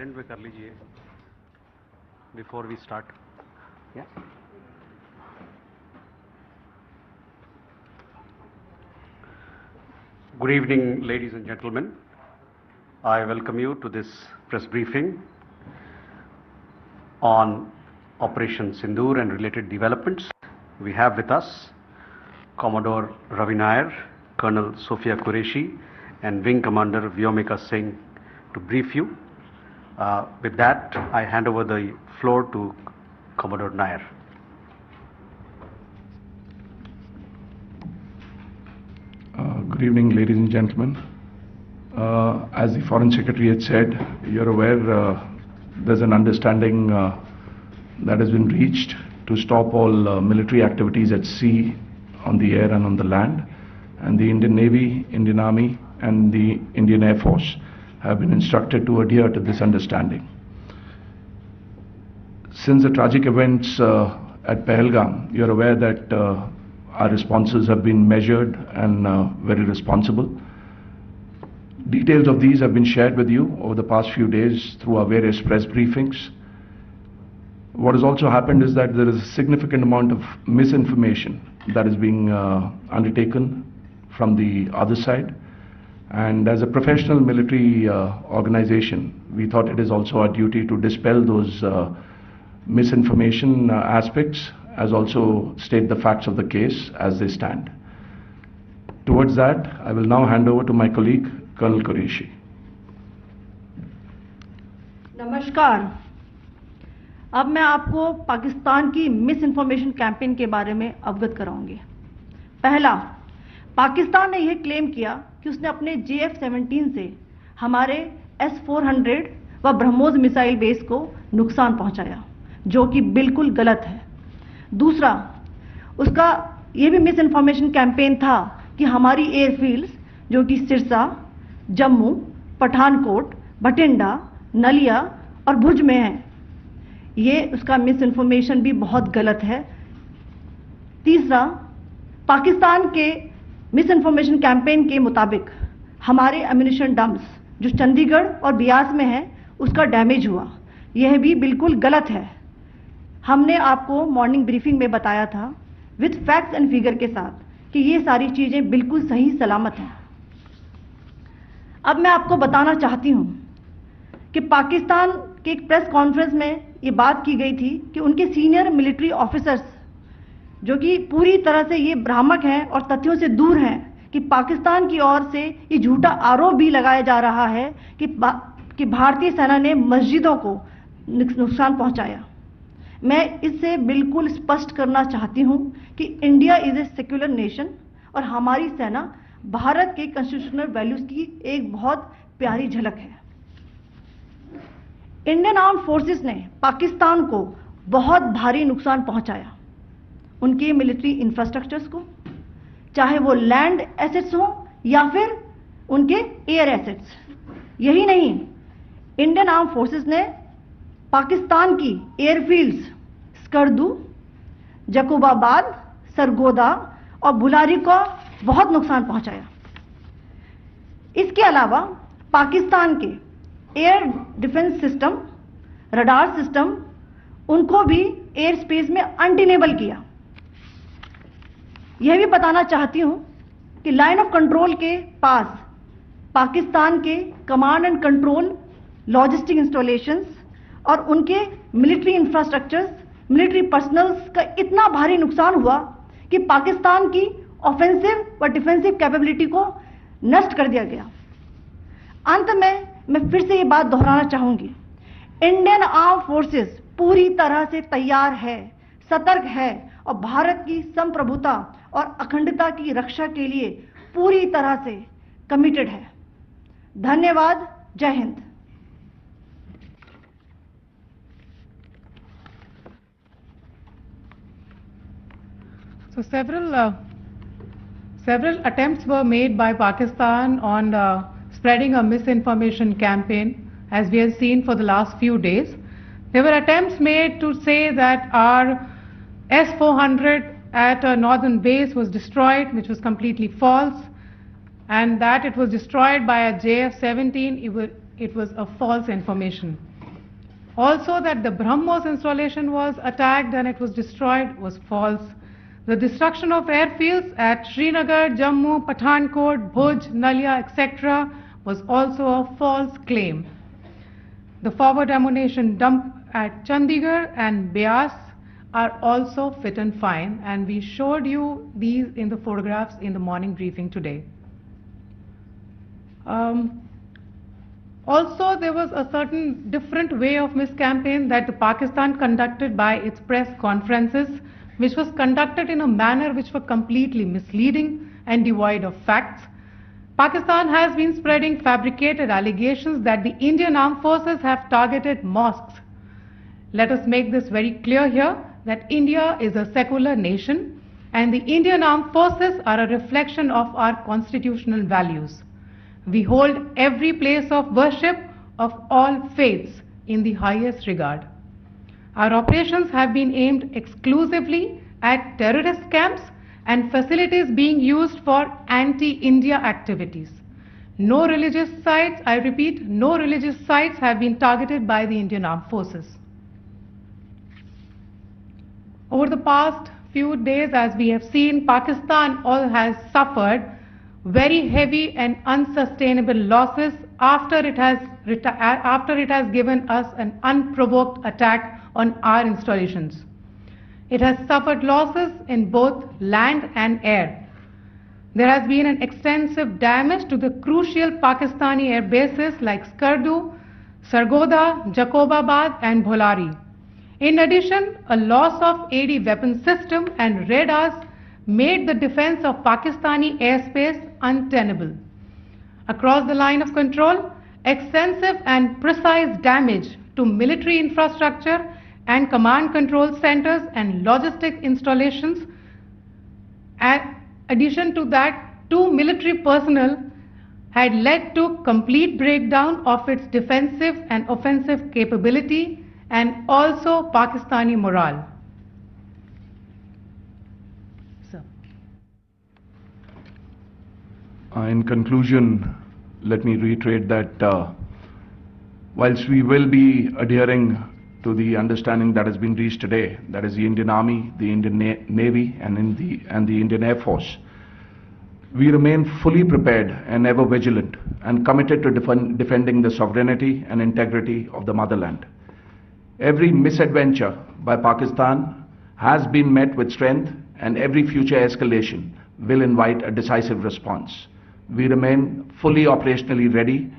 Silent पे कर लीजिए before we start. Good evening, ladies and gentlemen. I welcome you to this press briefing on Operation Sindoor and related developments. We have with us Commodore Ravi Nair, Colonel Sophia Qureshi, and Wing Commander Vyomika Singh to brief you. With that, I hand over the floor to Commodore Nair. Good evening, ladies and gentlemen. As the Foreign Secretary had said, you're aware there's an understanding that has been reached to stop all military activities at sea, on the air and on the land. And the Indian Navy, Indian Army and the Indian Air Force have been instructed to adhere to this understanding. Since the tragic events at Pahalgam, you're aware that our responses have been measured and very responsible. Details of these have been shared with you over the past few days through our various press briefings. What has also happened is that there is a significant amount of misinformation that is being undertaken from the other side. And as a professional military organization, we thought it is also our duty to dispel those misinformation aspects, as also state the facts of the case as they stand. Towards that, I will now hand over to my colleague, Colonel Qureshi. नमस्कार. अब मैं आपको पाकिस्तान की miss information campaign के बारे में अवगत कराऊंगी. पहला, पाकिस्तान ने यह क्लेम किया कि उसने अपने JF-17 से हमारे S-400 व ब्रह्मोस मिसाइल बेस को नुकसान पहुंचाया, जो कि बिल्कुल गलत है. दूसरा, उसका यह भी मिस इन्फॉर्मेशन कैंपेन था कि हमारी एयरफील्ड्स जो कि सिरसा, जम्मू, पठानकोट, बठिंडा, नलिया और भुज में हैं, ये उसका मिस इन्फॉर्मेशन भी बहुत गलत है. तीसरा, पाकिस्तान के मिस इन्फॉर्मेशन कैंपेन के मुताबिक हमारे एम्यूनिशन डम्प्स जो चंडीगढ़ और बियास में है उसका डैमेज हुआ, यह भी बिल्कुल गलत है. हमने आपको मॉर्निंग ब्रीफिंग में बताया था विद फैक्ट्स एंड फिगर के साथ कि ये सारी चीजें बिल्कुल सही सलामत हैं. अब मैं आपको बताना चाहती हूं कि पाकिस्तान के एक प्रेस कॉन्फ्रेंस में ये बात की गई थी कि उनके सीनियर मिलिट्री ऑफिसर्स जो कि पूरी तरह से ये भ्रामक हैं और तथ्यों से दूर हैं कि पाकिस्तान की ओर से ये झूठा आरोप भी लगाया जा रहा है कि भारतीय सेना ने मस्जिदों को नुकसान पहुंचाया. मैं इससे बिल्कुल स्पष्ट करना चाहती हूं कि India is a secular nation और हमारी सेना भारत के कॉन्स्टिट्यूशनल वैल्यूज की एक बहुत प्यारी झलक है. इंडियन आर्म फोर्सेस ने पाकिस्तान को बहुत भारी नुकसान पहुंचाया, उनके मिलिट्री इंफ्रास्ट्रक्चर्स को, चाहे वो लैंड एसेट्स हो या फिर उनके एयर एसेट्स. यही नहीं, इंडियन आर्म फोर्सेस ने पाकिस्तान की एयरफील्ड्स स्कर्दू, जकोबाबाद, सरगोदा और बुलारी को बहुत नुकसान पहुंचाया. इसके अलावा पाकिस्तान के air defence system, radar system, उनको भी एयर स्पेस में अनटेनेबल किया. यह भी बताना चाहती हूं कि लाइन ऑफ कंट्रोल के पास पाकिस्तान के command and control logistic installations और उनके मिलिट्री इंफ्रास्ट्रक्चर्स, मिलिट्री पर्सनल्स का इतना भारी नुकसान हुआ कि पाकिस्तान की ऑफेंसिव व डिफेंसिव कैपेबिलिटी को नष्ट कर दिया गया. अंत में मैं फिर से ये बात दोहराना चाहूंगी, इंडियन आर्म फोर्सेस पूरी तरह से तैयार है, सतर्क है और भारत की संप्रभुता और अखंडता की रक्षा के लिए पूरी तरह से कमिटेड है. धन्यवाद. जय Hind. So several attempts were made by Pakistan on spreading a misinformation campaign, as we have seen for the last few days. There were attempts made to say that our S-400 at a northern base was destroyed, which was completely false, and that it was destroyed by a JF-17, it was a false information. Also, that the BrahMos installation was attacked and it was destroyed was false. The destruction of airfields at Srinagar, Jammu, Pathankot, Bhuj, Nalia, etc. was also a false claim. The forward ammunition dump at Chandigarh and Beas are also fit and fine, and we showed you these in the photographs in the morning briefing today. Also, there was a certain different way of miscampaign that the Pakistan conducted by its press conferences, which was conducted in a manner which were completely misleading and devoid of facts. Pakistan has been spreading fabricated allegations that the Indian armed forces have targeted mosques. Let us make this very clear here that India is a secular nation and the Indian armed forces are a reflection of our constitutional values. We hold every place of worship of all faiths in the highest regard. Our operations have been aimed exclusively at terrorist camps and facilities being used for anti-India activities. No religious sites, I repeat, no religious sites have been targeted by the Indian armed forces. Over the past few days, as we have seen, Pakistan has suffered very heavy and unsustainable losses after it has given us an unprovoked attack on our installations. It has suffered losses in both land and air. There has been an extensive damage to the crucial Pakistani air bases like Skardu, Sargodha, Jacobabad and Bholari. In addition, a loss of AD weapon system and radars made the defense of Pakistani airspace untenable. Across the line of control, extensive and precise damage to military infrastructure and command control centers and logistic installations. In addition to that, 2 military personnel had led to complete breakdown of its defensive and offensive capability and also Pakistani morale. In conclusion, let me reiterate that whilst we will be adhering to the understanding that has been reached today, that is the Indian Army, the Indian Navy and the Indian Air Force, we remain fully prepared and ever vigilant and committed to defending the sovereignty and integrity of the motherland. Every misadventure by Pakistan has been met with strength and every future escalation will invite a decisive response. We remain fully operationally ready